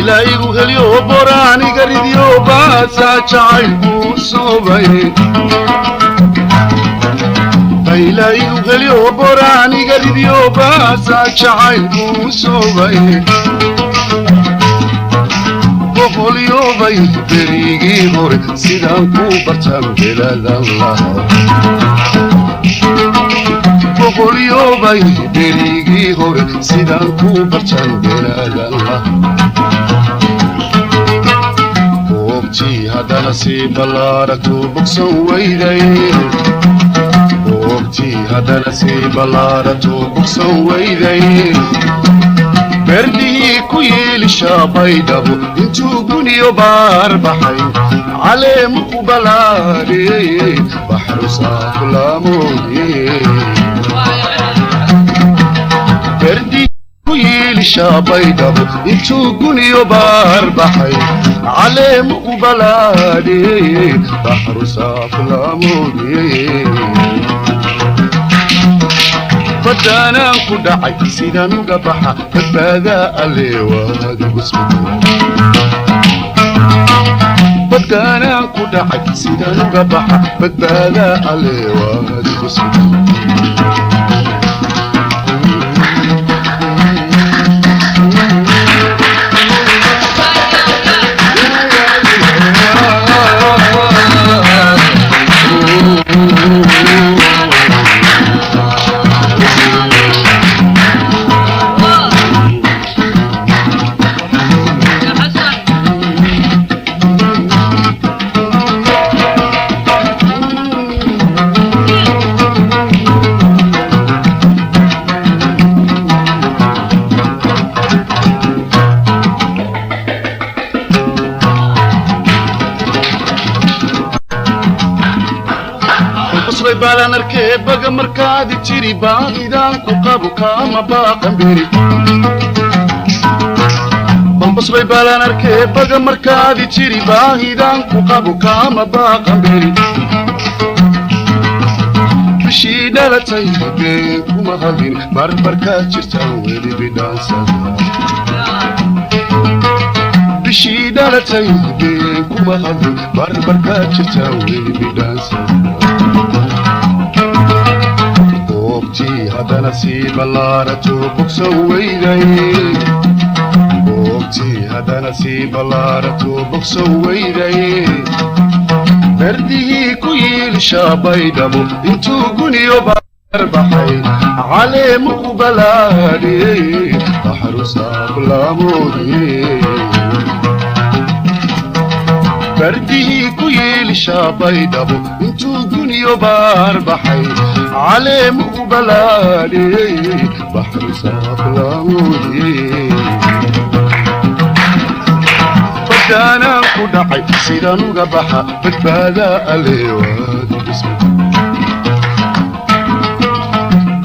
baylaygu helyo boraaniga ridyo baasaa jacaylkuu soobay baylaygu helyo boraaniga ridyo baasaa jacaylkuu soobay boqolyobay berigii hore sidaan ku bartaan beladan lahaa boqolyobay berigii hore sidaan ku bartaan beladan lahaa boogtii haddana sii ballaarato bogsan weyday boogtii haddana sii ballaarato bogsan weyday berdihii ku yeelishaa baydhabo intuu guniyo baar baxay caleemu ku balaadhiyey baxru saafulaamoodiyey berdihii ku yeelishaa baydhabo intuu guniyo baar baxay caleemu ku balaadhiyey baxru saafulaamoodiyey baddaanaan ku dhacay sidaan uga baxa badbaadaa alle waadigu baddaanaan ku dhacay sidaan uga baxa badbaadaa alle waadigu balan arkee baga markaadi jiri baahidaan ku qabu kaama baaqan beri bambasbay balan arkee baga markaadi jiri baahidaan ku qabu kaama baaqan beri bishii dhalatay been kuma hadin barbarkaa jirtaan weli bidhaansada bishii dhalatay been kuma hadin barbarkaa jirtaan weli bidhaansada haddana sii ballaarato bogsan weyday boogtii haddana sii ballaarato bogsan weyday berdihii ku yeelishaa baydhabo intuu guniyo baar baxay caleemu ku balaadhiyey baxru saafulaamoodiyey berdihii ku yeelishaa baydhabo intuu guniyo baar baxay caleemu ku balaadhiyey baxru saafulaamoodiyey baddaanaan ku dhacay sidaan uga baxa badbaadaa alle waadigu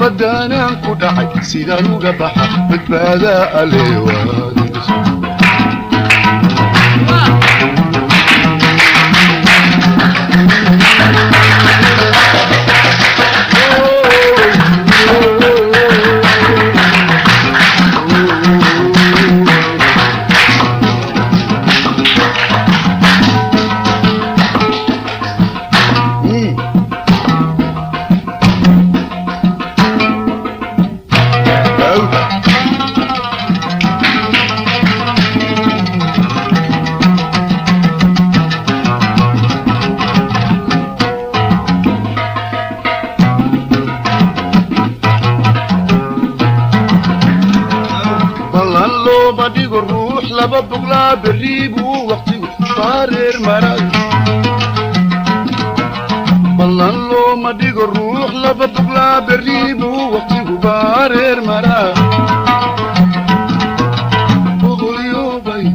baddaanaan ku dhacay sidaan uga baxa badbaadaa alle waadigu badigo ruux laba boglaa beriibuu waqtigu baareer maray ballan looma dhigo ruux laba boglaa beriibuu waqtigu baareer maraa boqolyobay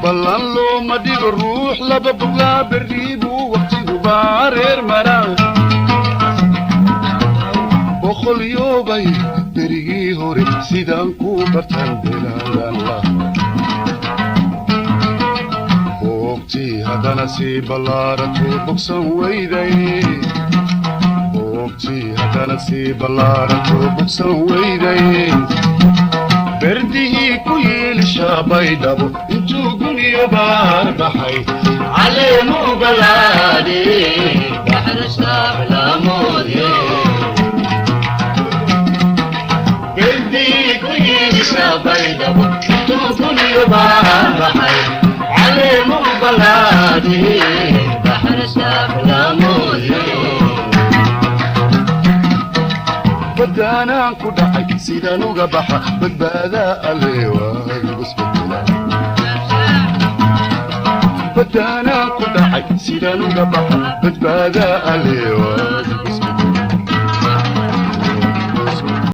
ballan looma dhigo ruux laba boglaa beriibuu waqtigu baareer maraa boqolyobay berigii hore sidaan ku bartaan beladan lahaa boogtii haddana sii ballaarato bogsan weyday boogtii haddana sii ballaaranto bogsan weyday berdihii ku yiilishaa baydhabo intuu guniyo baar baxay caleemu balaade baxrashtaablaamoode berdihii ku yiilishaa baydhabo intuu guniyo baar baxay caleemu balaade baxrashtaablaamoode بدانان كدحي سيدانو قبحة بدبادا الليوة البسبتنا بدانان كدحي سيدانو قبحة بدبادا الليوة